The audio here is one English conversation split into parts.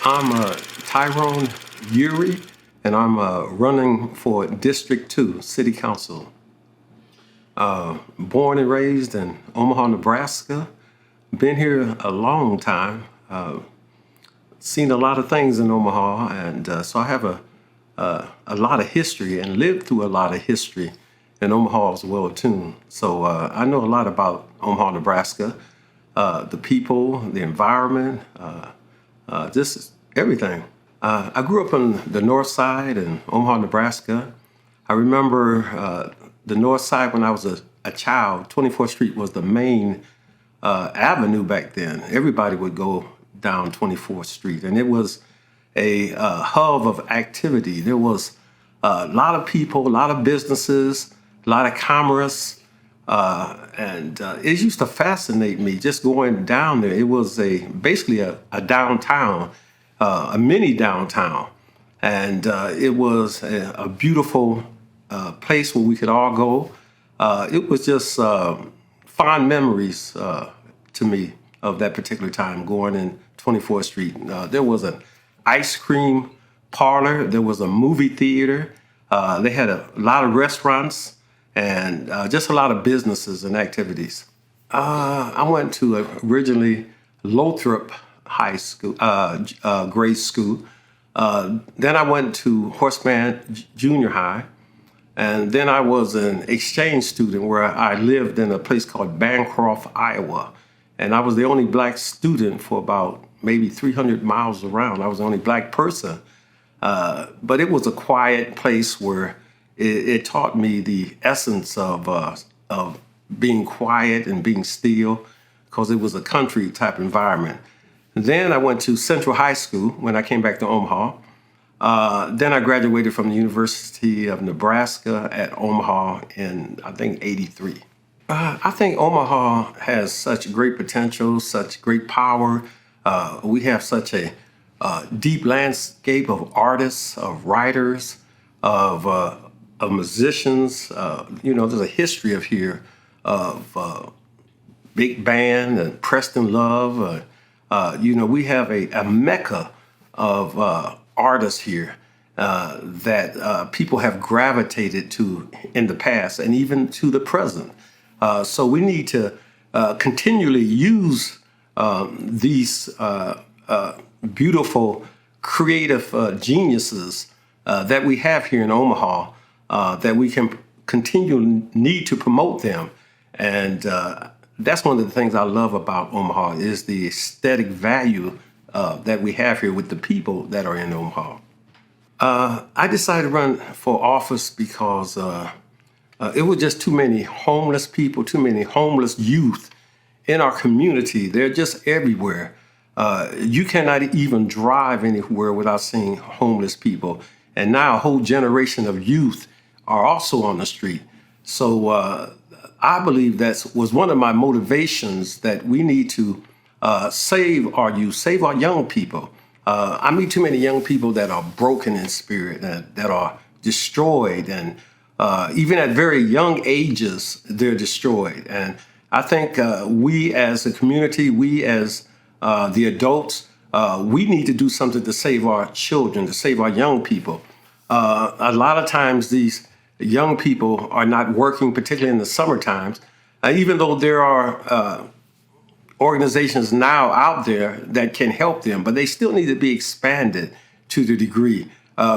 I'm Tyrone Eure, and I'm running for District 2 City Council. Born and raised in Omaha, Nebraska. Been here a long time. Seen a lot of things in Omaha, and so I have a lot of history and lived through a lot of history in Omaha as well too. So I know a lot about Omaha, Nebraska, the people, the environment, just everything. I grew up on the north side in Omaha, Nebraska. I remember the north side when I was a child. 24th Street was the main avenue back then. Everybody would go down 24th Street, and it was a hub of activity. There was a lot of people, a lot of businesses, a lot of commerce, and it used to fascinate me just going down there. It was basically a downtown, a mini downtown, and it was a beautiful place where we could all go. It was just fond memories to me of that particular time going in 24th Street. There was an ice cream parlor. There was a movie theater. They had a lot of restaurants and just a lot of businesses and activities. I went to originally Lothrop High School, grade school. Then I went to Horseman Junior High. And then I was an exchange student where I lived in a place called Bancroft, Iowa. And I was the only black student for about maybe 300 miles around. I was the only black person. But it was a quiet place where it taught me the essence of being quiet and being still, because it was a country type environment. Then I went to Central High School when I came back to Omaha. Then I graduated from the University of Nebraska at Omaha in, I think, '83. I think Omaha has such great potential, such great power. We have such a deep landscape of artists, of writers, of musicians. There's a history of here of big band and Preston Love. We have a mecca of artists here that people have gravitated to in the past and even to the present. So we need to continually use these beautiful, creative geniuses that we have here in Omaha, that we can need to promote them. And that's one of the things I love about Omaha is the aesthetic value that we have here with the people that are in Omaha. I decided to run for office because it was just too many homeless people, too many homeless youth in our community. They're just everywhere. You cannot even drive anywhere without seeing homeless people. And now a whole generation of youth are also on the street. So I believe that was one of my motivations, that we need to save our youth, save our young people. I meet too many young people that are broken in spirit, that are destroyed, and even at very young ages, they're destroyed. And I think we as a community, we as the adults, we need to do something to save our children, to save our young people. A lot of times these young people are not working, particularly in the summer times, even though there are organizations now out there that can help them, but they still need to be expanded to the degree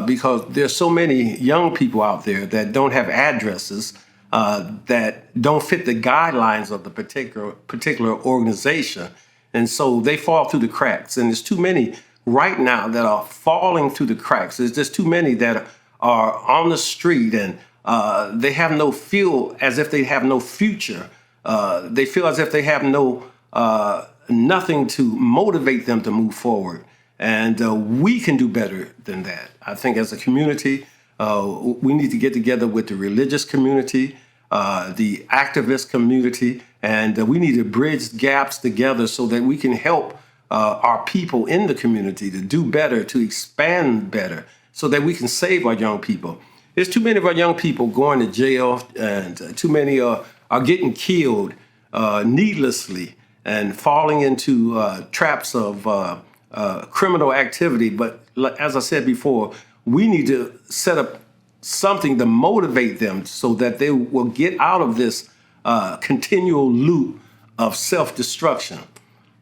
because there's so many young people out there that don't have addresses, that don't fit the guidelines of the particular organization. And so they fall through the cracks. And there's too many right now that are falling through the cracks. There's just too many that are on the street, and they feel as if they have no future. They feel as if they have nothing to motivate them to move forward. And we can do better than that. I think as a community, we need to get together with the religious community, the activist community, and we need to bridge gaps together so that we can help our people in the community to do better, to expand better, so that we can save our young people. There's too many of our young people going to jail, and too many are getting killed needlessly and falling into traps of criminal activity. But as I said before, we need to set up something to motivate them so that they will get out of this continual loop of self-destruction.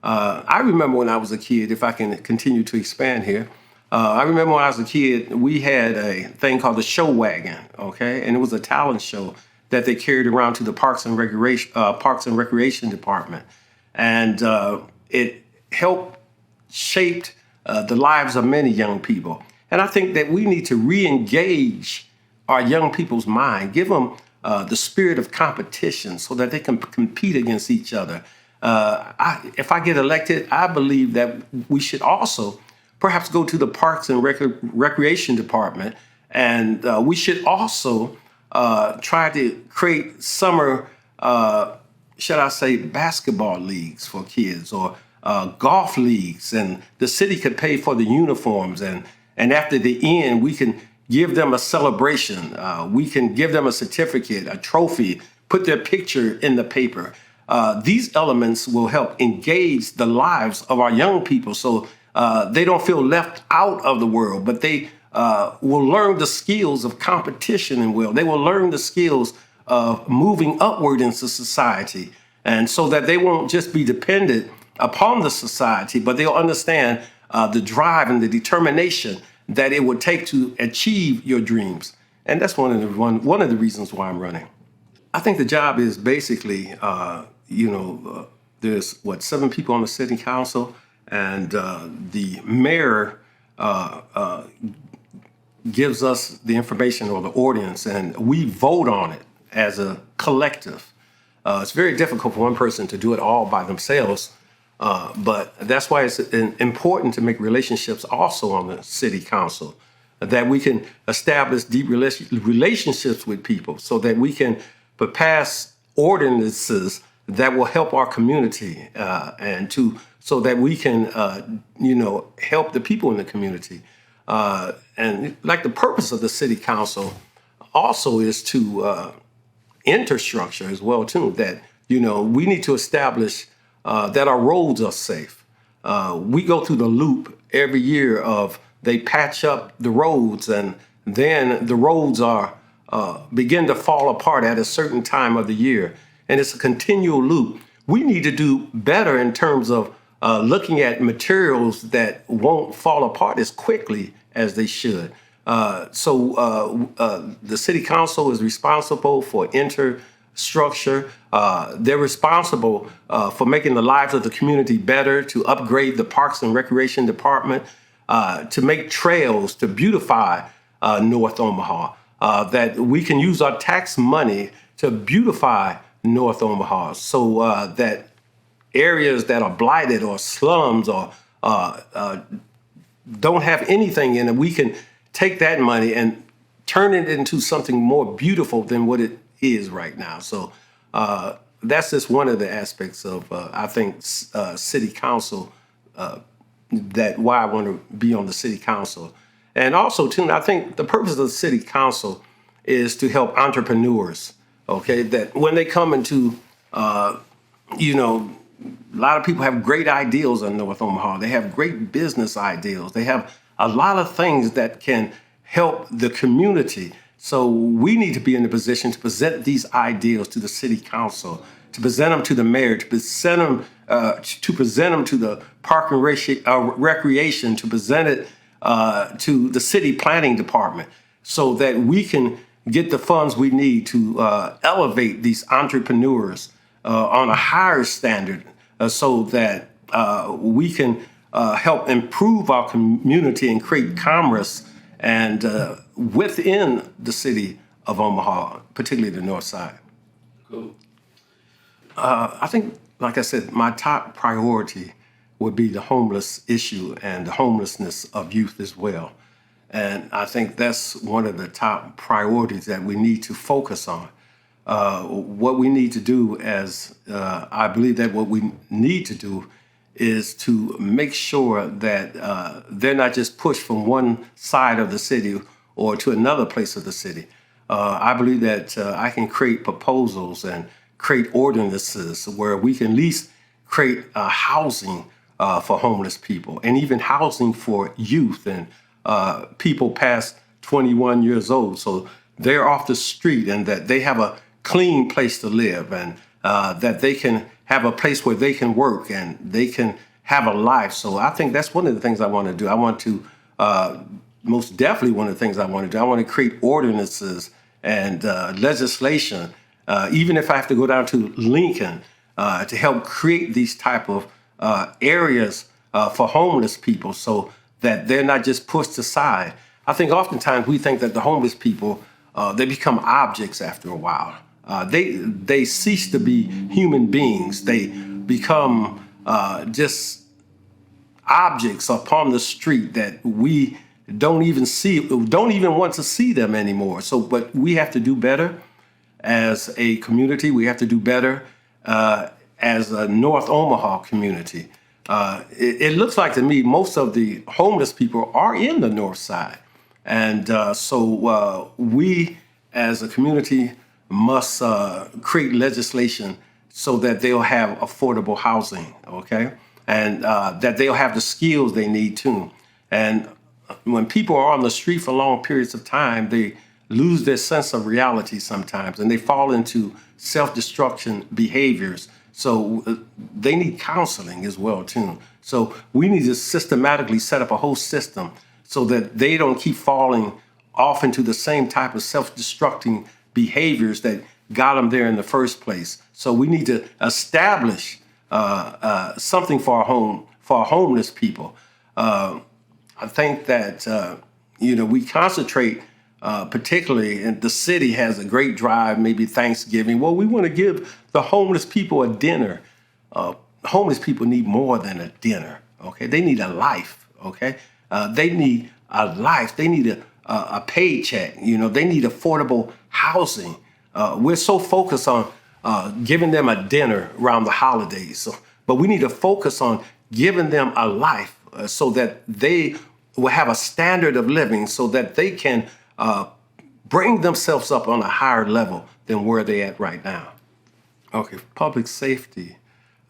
I remember when I was a kid, if I can continue to expand here, I remember when I was a kid, we had a thing called the show wagon, okay? And it was a talent show that they carried around to the Parks and Recreation Department. And it helped shaped the lives of many young people. And I think that we need to re-engage our young people's mind, give them the spirit of competition so that they can compete against each other. If I get elected, I believe that we should also perhaps go to the Parks and Recreation Department, and we should also try to create summer, should I say, basketball leagues for kids, or golf leagues, and the city could pay for the uniforms, and after the end, we can give them a celebration. We can give them a certificate, a trophy, put their picture in the paper. These elements will help engage the lives of our young people so they don't feel left out of the world, but they will learn the skills of competition and they will learn the skills of moving upward into society. And so that they won't just be dependent upon the society, but they'll understand the drive and the determination that it would take to achieve your dreams. And that's one of the reasons why I'm running. I think the job is basically, there's 7 people on the city council, and the mayor gives us the information or the ordinance, and we vote on it as a collective. It's very difficult for one person to do it all by themselves, but that's why it's important to make relationships also on the city council, that we can establish deep relationships with people so that we can pass ordinances that will help our community so that we can, help the people in the community. And like the purpose of the city council also is to infrastructure as well too, that, we need to establish that our roads are safe. We go through the loop every year of they patch up the roads, and then the roads are begin to fall apart at a certain time of the year. And it's a continual loop. We need to do better in terms of looking at materials that won't fall apart as quickly as they should. So the city council is responsible for infrastructure. They're responsible for making the lives of the community better, to upgrade the Parks and Recreation Department, to make trails, to beautify North Omaha, that we can use our tax money to beautify North Omaha, so that areas that are blighted or slums or don't have anything in it, we can take that money and turn it into something more beautiful than what it is right now. So that's just one of the aspects of, I think, city council, that why I want to be on the city council. And also, too, I think the purpose of the city council is to help entrepreneurs, okay, that when they come into, a lot of people have great ideals in North Omaha. They have great business ideals. They have a lot of things that can help the community. So we need to be in a position to present these ideals to the city council, to present them to the mayor, to present them to the Park and Recreation, to present it to the city planning department, so that we can get the funds we need to elevate these entrepreneurs on a higher standard, so that we can help improve our community and create commerce and within the city of Omaha, particularly the north side. Cool. I think, like I said, my top priority would be the homeless issue and the homelessness of youth as well. And I think that's one of the top priorities that we need to focus on. What we need to do I believe that what we need to do is to make sure that they're not just pushed from one side of the city or to another place of the city. I believe that I can create proposals and create ordinances where we can at least create housing for homeless people, and even housing for youth and people past 21 years old. So they're off the street and that they have a clean place to live, and that they can have a place where they can work and they can have a life. So I think that's one of the things I want to do. I want to, most definitely one of the things I want to do, I want to create ordinances and legislation, even if I have to go down to Lincoln to help create these type of areas for homeless people so that they're not just pushed aside. I think oftentimes we think that the homeless people, they become objects after a while. They cease to be human beings. They become just objects upon the street that we don't even see, don't even want to see them anymore. So, but we have to do better as a community. We have to do better as a North Omaha community. It looks like to me most of the homeless people are in the north side. And so we as a community must create legislation so that they'll have affordable housing, okay? And that they'll have the skills they need too. And when people are on the street for long periods of time, they lose their sense of reality sometimes, and they fall into self-destruction behaviors. So they need counseling as well too. So we need to systematically set up a whole system so that they don't keep falling off into the same type of self-destructing behaviors that got them there in the first place. So we need to establish something for our homeless people. I think that we concentrate, particularly, and the city has a great drive, maybe Thanksgiving. Well, we want to give the homeless people a dinner. Homeless people need more than a dinner. Okay, they need a life. Okay, they need a life. They need a paycheck. They need affordable housing. We're so focused on giving them a dinner around the holidays, but we need to focus on giving them a life so that they will have a standard of living so that they can bring themselves up on a higher level than where they're at right now. Okay, public safety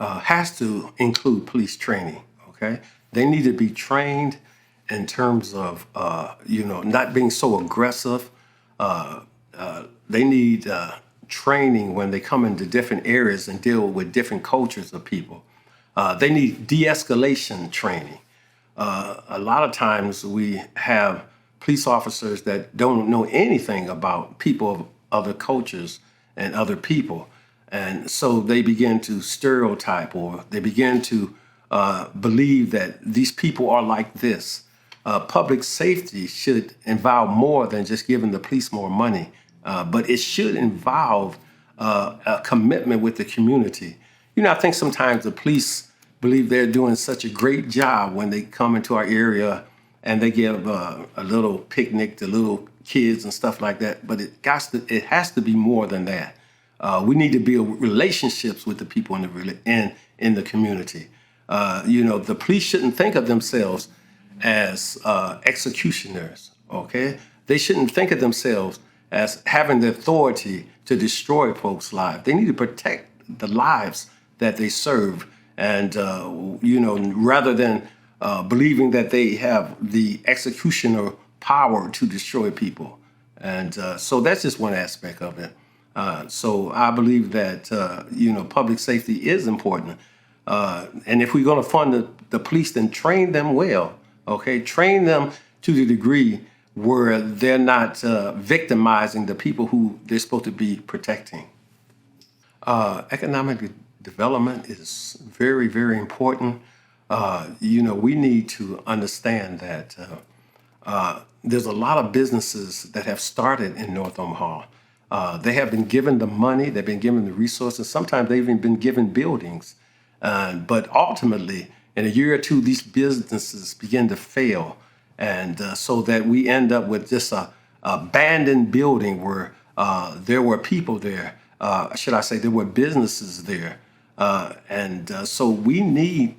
has to include police training, okay? They need to be trained in terms of, not being so aggressive. They need training when they come into different areas and deal with different cultures of people. They need de-escalation training. A lot of times we have police officers that don't know anything about people of other cultures and other people. And so they begin to stereotype, or they begin to believe that these people are like this. Public safety should involve more than just giving the police more money, but it should involve a commitment with the community. I think sometimes the police believe they're doing such a great job when they come into our area and they give a little picnic to little kids and stuff like that. But it has to be more than that. We need to build relationships with the people in the community. The police shouldn't think of themselves as executioners. Okay, they shouldn't think of themselves as having the authority to destroy folks' lives. They need to protect the lives that they serve, and rather than believing that they have the executioner power to destroy people. And so that's just one aspect of it. So I believe that public safety is important, and if we're going to fund the police, then train them well. Okay, train them to the degree where they're not victimizing the people who they're supposed to be protecting. Economic development is very, very important. We need to understand that there's a lot of businesses that have started in North Omaha. They have been given the money, they've been given the resources, sometimes they've even been given buildings. But ultimately, in a year or two, these businesses begin to fail. And so that we end up with just a abandoned building where there were people there. Should I say there were businesses there. So we need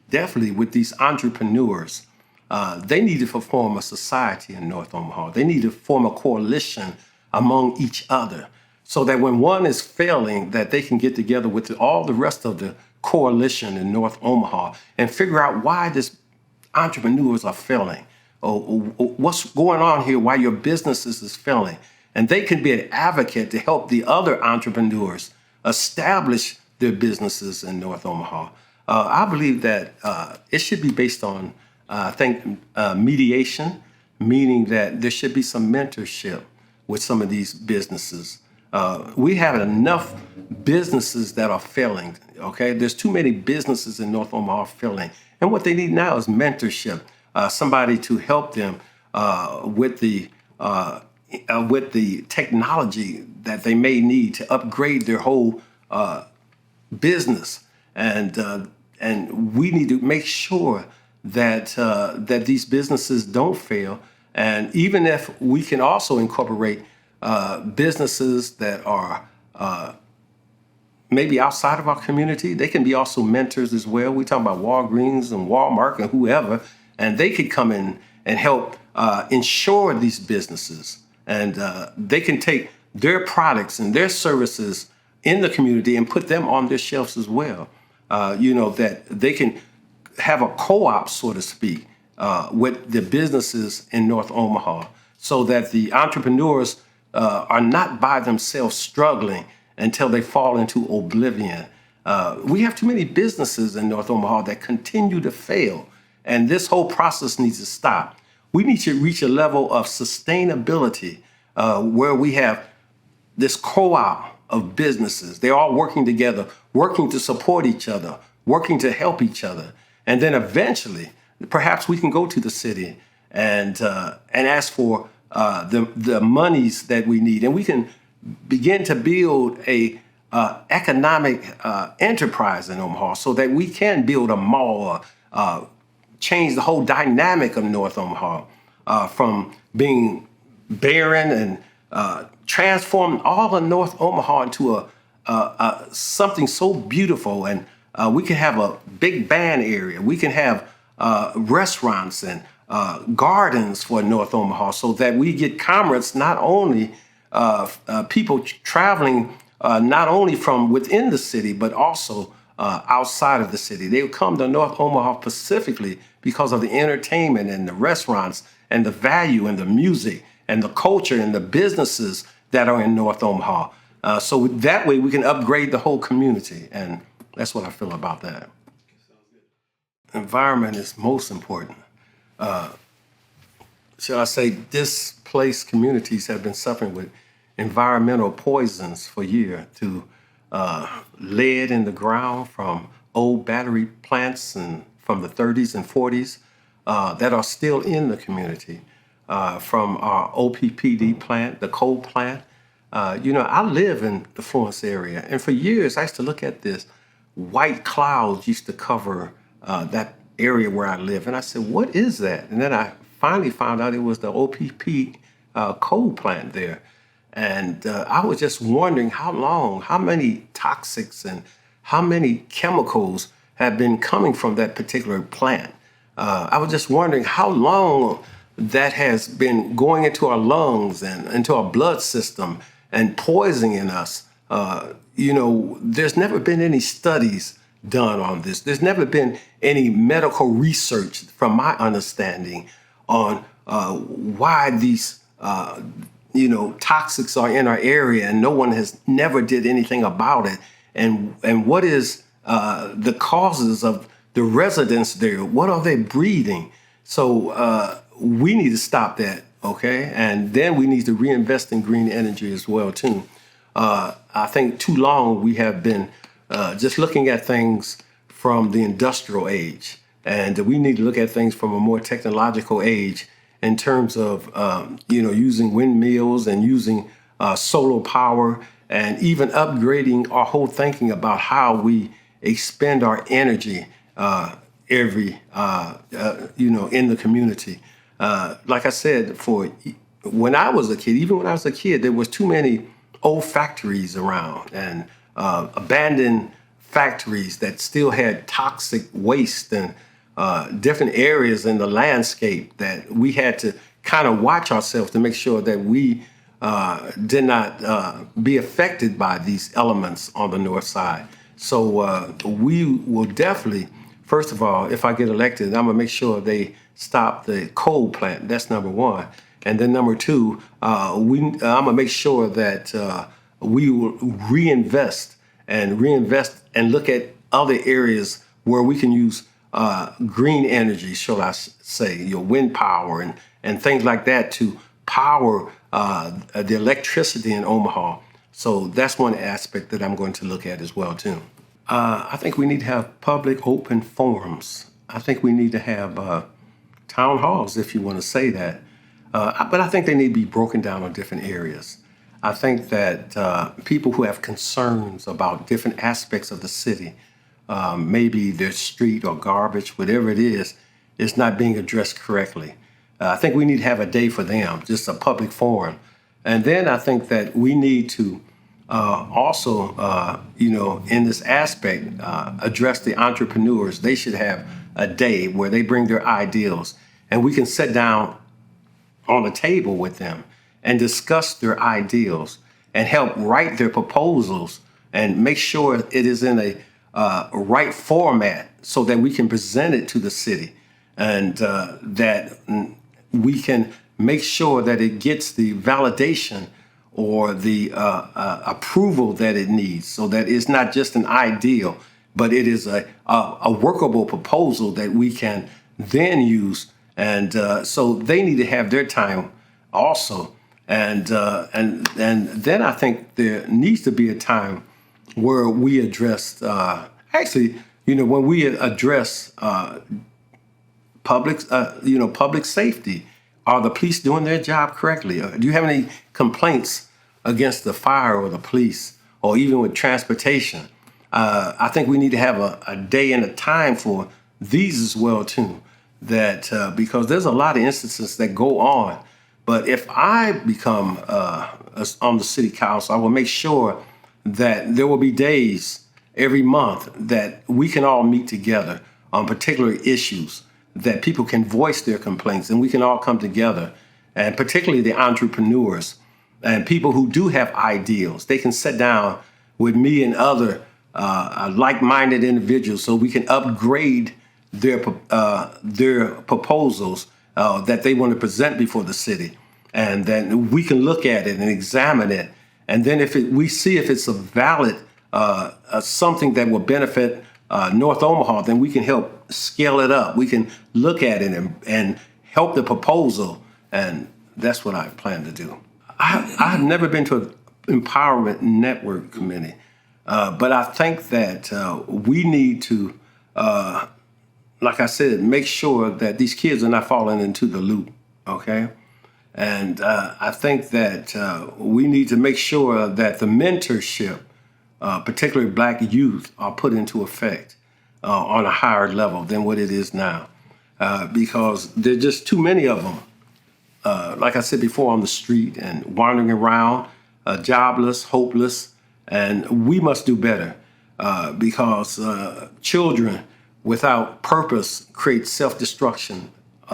definitely with these entrepreneurs, they need to form a society in North Omaha. They need to form a coalition among each other so that when one is failing, that they can get together with all the rest of the coalition in North Omaha and figure out why this entrepreneurs are failing, or what's going on here, why your businesses is failing. And they can be an advocate to help the other entrepreneurs establish their businesses in North Omaha. I believe that it should be based on, I think, mediation, meaning that there should be some mentorship with some of these businesses. We have enough businesses that are failing, okay? There's too many businesses in North Omaha failing. And what they need now is mentorship, somebody to help them with the technology that they may need to upgrade their whole business. And we need to make sure that that these businesses don't fail. And even if we can also incorporate businesses that are maybe outside of our community, they can be also mentors as well. We talk about Walgreens and Walmart and whoever, and they could come in and help insure these businesses. And they can take their products and their services in the community and put them on their shelves as well. That they can have a co-op, so to speak, with the businesses in North Omaha, so that the entrepreneurs are not by themselves struggling until they fall into oblivion. We have too many businesses in North Omaha that continue to fail, and this whole process needs to stop. We need to reach a level of sustainability where we have this co-op of businesses. They're all working together, working to support each other, working to help each other. And then eventually, perhaps we can go to the city and ask for the monies that we need. And we can begin to build a economic enterprise in Omaha so that we can build a mall, change the whole dynamic of North Omaha from being barren and transform all of North Omaha into something so beautiful. And we can have a big band area. We can have restaurants and gardens for North Omaha so that we get commerce, not only people traveling not only from within the city, but also outside of the city. They would come to North Omaha specifically because of the entertainment and the restaurants and the value and the music and the culture and the businesses that are in North Omaha. So that way we can upgrade the whole community. And that's what I feel about that. Environment is most important. Shall I say, displaced communities have been suffering with environmental poisons for years, to lead in the ground from old battery plants and from the 30s and 40s that are still in the community, from our OPPD plant, the coal plant. I live in the Florence area, and for years I used to look at this. White clouds used to cover that area where I live, and I said, "What is that?" And then I finally found out it was the OPP coal plant there. And I was just wondering how many toxics and how many chemicals have been coming from that particular plant. I was just wondering how long that has been going into our lungs and into our blood system and poisoning us. There's never been any studies done on this. There's never been any medical research, from my understanding, on why these toxics are in our area, and no one has never did anything about it. And what is the causes of the residents there? What are they breathing? So we need to stop that, okay? And then we need to reinvest in green energy as well, too. I think too long we have been just looking at things from the industrial age, and we need to look at things from a more technological age in terms of using windmills and using solar power, and even upgrading our whole thinking about how we expend our energy in the community. Like I said, when I was a kid, even when I was a kid, there was too many old factories around and abandoned factories that still had toxic waste and different areas in the landscape that we had to kind of watch ourselves to make sure that we did not be affected by these elements on the north side. So we will definitely, first of all, if I get elected, I'm gonna make sure they stop the coal plant. That's number one. And then number two, I'm gonna make sure that we will reinvest and look at other areas where we can use green energy, shall I say, wind power and things like that to power the electricity in Omaha. So that's one aspect that I'm going to look at as well too. I think we need to have public open forums. I think we need to have town halls, if you want to say that. But I think they need to be broken down on different areas. I think that people who have concerns about different aspects of the city, maybe their street or garbage, whatever it is not being addressed correctly. I think we need to have a day for them, just a public forum. And then I think that we need to also, in this aspect, address the entrepreneurs. They should have a day where they bring their ideals and we can sit down on a table with them and discuss their ideals and help write their proposals and make sure it is in a right format so that we can present it to the city and that we can make sure that it gets the validation or the approval that it needs so that it's not just an ideal, but it is a workable proposal that we can then use. And so they need to have their time also. And then I think there needs to be a time where we address, when we address public safety. Are the police doing their job correctly? Do you have any complaints against the fire or the police or even with transportation? I think we need to have a day and a time for these as well too. That because there's a lot of instances that go on. But if I become on the city council, I will make sure that there will be days every month that we can all meet together on particular issues, that people can voice their complaints and we can all come together, and particularly the entrepreneurs and people who do have ideals. They can sit down with me and other like-minded individuals so we can upgrade their proposals that they want to present before the city. And then we can look at it and examine it. And then we see if it's a valid something that will benefit North Omaha, then we can help scale it up. We can look at it and help the proposal. And that's what I plan to do. I've never been to an empowerment network committee, but I think that we need to, like I said, make sure that these kids are not falling into the loop, okay? And I think that we need to make sure that the mentorship, particularly Black youth, are put into effect on a higher level than what it is now. Because there's just too many of them, like I said before, on the street and wandering around, jobless, hopeless, and we must do better because children without purpose create self-destruction,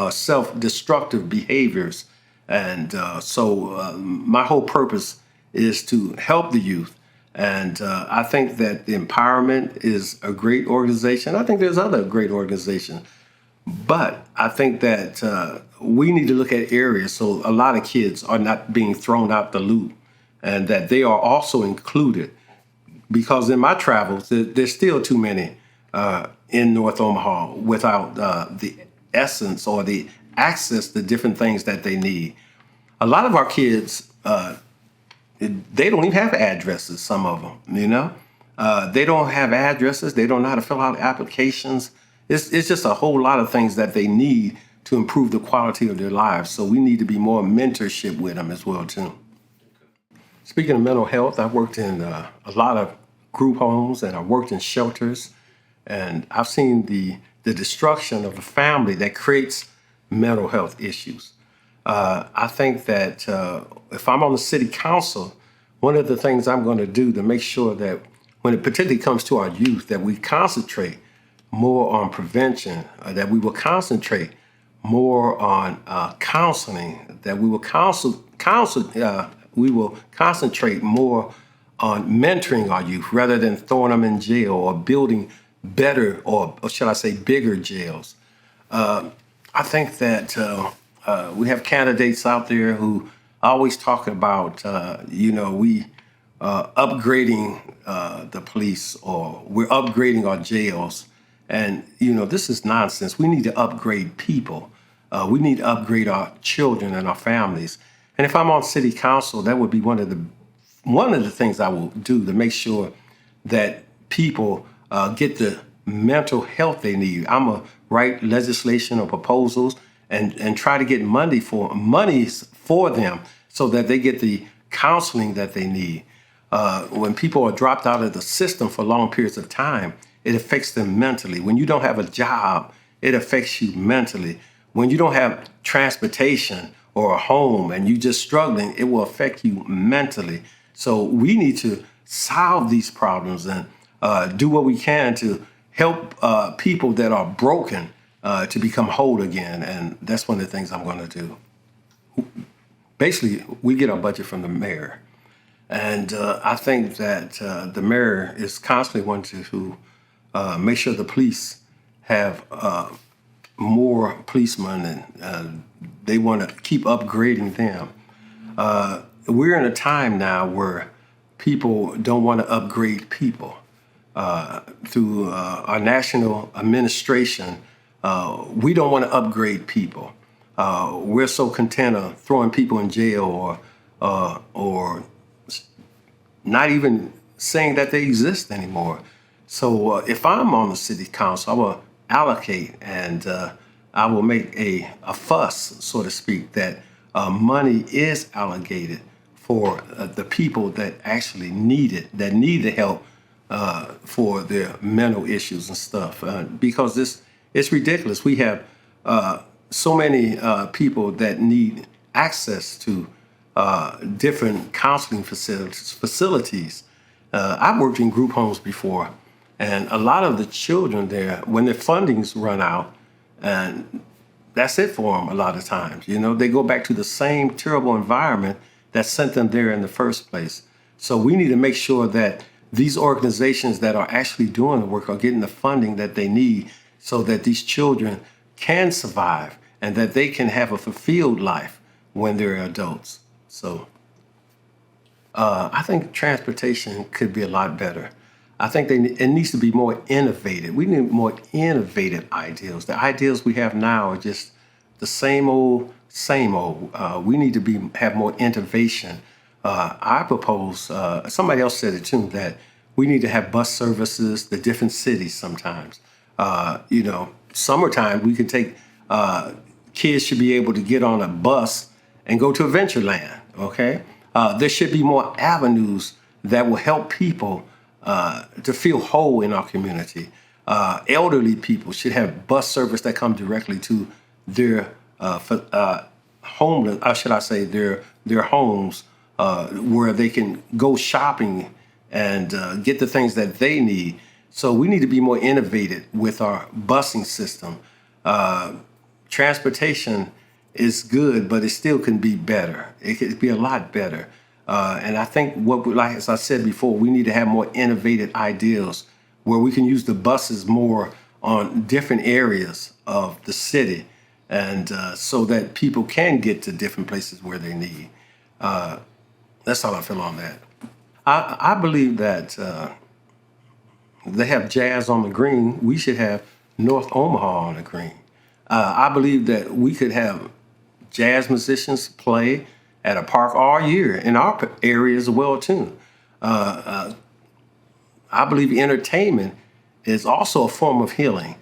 self-destructive behaviors. And so my whole purpose is to help the youth. And I think that the Empowerment is a great organization. I think there's other great organizations. But I think that we need to look at areas so a lot of kids are not being thrown out the loop and that they are also included. Because in my travels, there's still too many in North Omaha without the essence or the access to different things that they need. A lot of our kids, they don't even have addresses, some of them, They don't have addresses. They don't know how to fill out applications. It's just a whole lot of things that they need to improve the quality of their lives. So we need to be more mentorship with them as well, too. Speaking of mental health, I've worked in a lot of group homes and I've worked in shelters. And I've seen the destruction of a family that creates mental health issues. I think that if I'm on the city council, one of the things I'm going to do to make sure that when it particularly comes to our youth, that we concentrate more on prevention, that we will concentrate more on counseling, that we will we will concentrate more on mentoring our youth rather than throwing them in jail or building better or shall I say bigger jails. I think that we have candidates out there who always talk about, we upgrading the police or we're upgrading our jails. And, this is nonsense. We need to upgrade people. We need to upgrade our children and our families. And if I'm on city council, that would be one of the things I will do to make sure that people get the mental health they need. I'm gonna write legislation or proposals and try to get monies for them so that they get the counseling that they need. When people are dropped out of the system for long periods of time, it affects them mentally. When you don't have a job, it affects you mentally. When you don't have transportation or a home and you're just struggling, it will affect you mentally. So we need to solve these problems and do what we can to help people that are broken to become whole again. And that's one of the things I'm going to do. Basically, we get our budget from the mayor. And I think that the mayor is constantly wanting to make sure the police have more policemen and they want to keep upgrading them. We're in a time now where people don't want to upgrade people. Through our national administration, we don't want to upgrade people. We're so content of throwing people in jail or not even saying that they exist anymore. So if I'm on the city council, I will allocate and I will make a fuss, so to speak, that money is allocated for the people that actually need it, that need the help for their mental issues and stuff. Because it's ridiculous. We have so many people that need access to different counseling facilities. I've worked in group homes before, and a lot of the children there, when their fundings run out, and that's it for them a lot of times. They go back to the same terrible environment that sent them there in the first place. So we need to make sure that these organizations that are actually doing the work are getting the funding that they need so that these children can survive and that they can have a fulfilled life when they're adults. So I think transportation could be a lot better. I think it needs to be more innovative. We need more innovative ideals. The ideals we have now are just the same old, same old. We need to have more innovation. I propose, somebody else said it too, that we need to have bus services to different cities sometimes. Summertime, we could take, kids should be able to get on a bus and go to Adventureland, okay? There should be more avenues that will help people to feel whole in our community. Elderly people should have bus service that come directly to their homeless, should I say, their homes, where they can go shopping and get the things that they need. So we need to be more innovative with our busing system. Transportation is good, but it still can be better. It could be a lot better. And I think like as I said before, we need to have more innovative ideas where we can use the buses more on different areas of the city, and so that people can get to different places where they need. That's how I feel on that. I believe that they have jazz on the green. We should have North Omaha on the green. I believe that we could have jazz musicians play at a park all year in our area as well too. I believe entertainment is also a form of healing.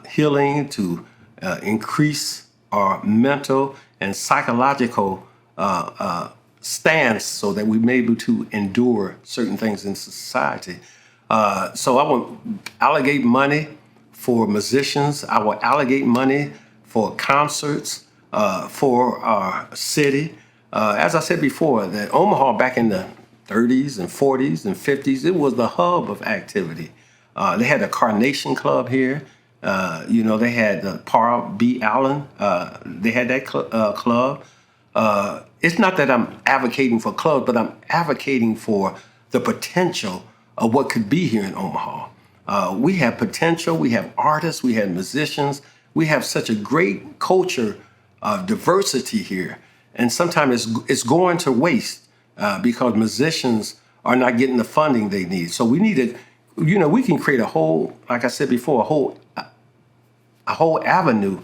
Healing to increase our mental and psychological stance so that we may be able to endure certain things in society. So I will allocate money for musicians. I will allocate money for concerts for our city. As I said before, that Omaha back in the 30s and 40s and 50s, it was the hub of activity. They had a Carnation Club here. They had Parr B. Allen. They had that club. it's not that I'm advocating for clubs, but I'm advocating for the potential of what could be here in Omaha. We have potential, we have artists, we have musicians, we have such a great culture of diversity here. And sometimes it's going to waste because musicians are not getting the funding they need. So we need to, we can create a whole, like I said before, a whole avenue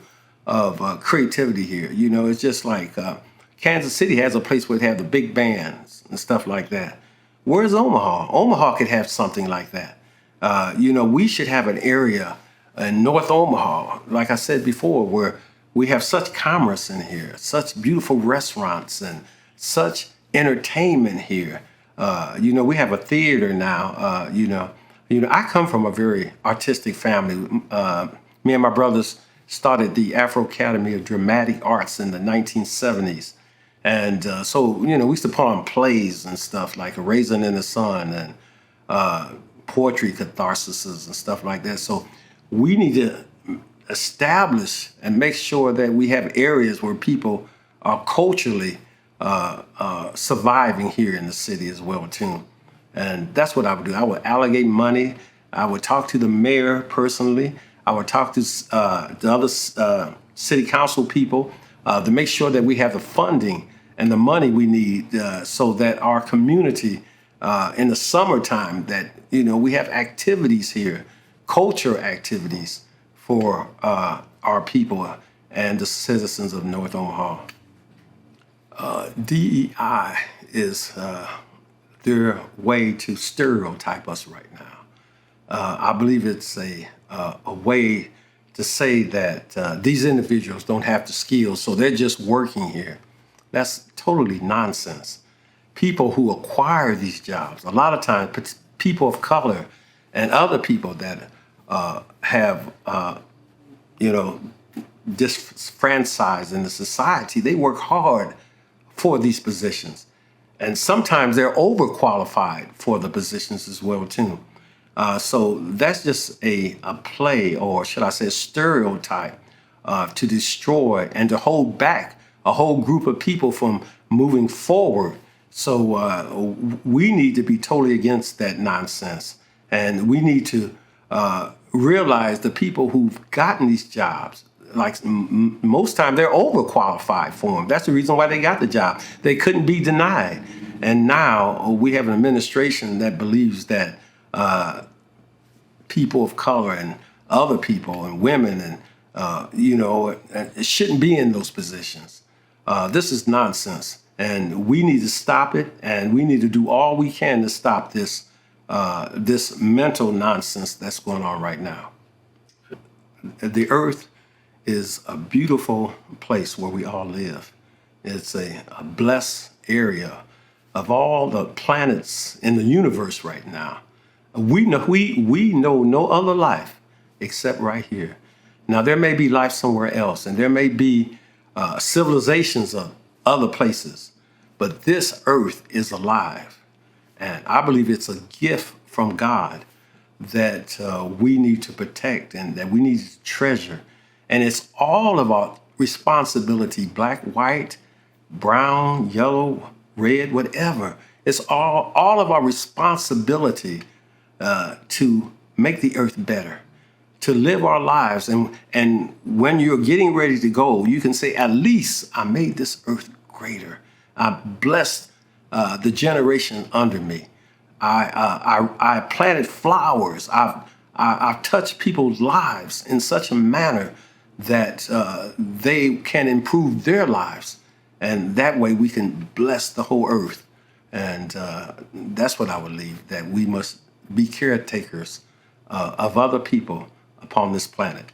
of creativity here. It's just like Kansas City has a place where they have the big bands and stuff like that. Where's Omaha? Omaha could have something like that. We should have an area in North Omaha, like I said before, where we have such commerce in here, such beautiful restaurants and such entertainment here. We have a theater now. I come from a very artistic family. Me and my brothers started the Afro Academy of Dramatic Arts in the 1970s. And so, we used to put on plays and stuff like A Raisin in the Sun and poetry catharsis and stuff like that. So we need to establish and make sure that we have areas where people are culturally surviving here in the city as well, too. And that's what I would do. I would allocate money. I would talk to the mayor personally. I would talk to the other city council people to make sure that we have the funding and the money we need so that our community in the summertime, that, we have activities here, culture activities for our people and the citizens of North Omaha. DEI is their way to stereotype us right now. I believe it's a way to say that these individuals don't have the skills, so they're just working here. That's totally nonsense. People who acquire these jobs, a lot of times people of color and other people that have, disenfranchised in the society, they work hard for these positions. And sometimes they're overqualified for the positions as well, too. So that's just a play, or should I say a stereotype, to destroy and to hold back a whole group of people from moving forward. So we need to be totally against that nonsense. And we need to realize the people who've gotten these jobs, like most time they're overqualified for them. That's the reason why they got the job. They couldn't be denied. And now we have an administration that believes that people of color and other people and women and it shouldn't be in those positions. This is nonsense, and we need to stop it, and we need to do all we can to stop this this mental nonsense that's going on right now. The earth is a beautiful place where we all live. It's a blessed area of all the planets in the universe right now. We know no other life except right here. Now, there may be life somewhere else, and there may be civilizations of other places, but this earth is alive. And I believe it's a gift from God that we need to protect and that we need to treasure. And it's all of our responsibility, black, white, brown, yellow, red, whatever. It's all of our responsibility to make the earth better, to live our lives. And when you're getting ready to go, you can say, at least I made this earth greater. I blessed the generation under me. I planted flowers. I've touched people's lives in such a manner that they can improve their lives. And that way we can bless the whole earth. And that's what I would leave, that we must be caretakers of other people upon this planet.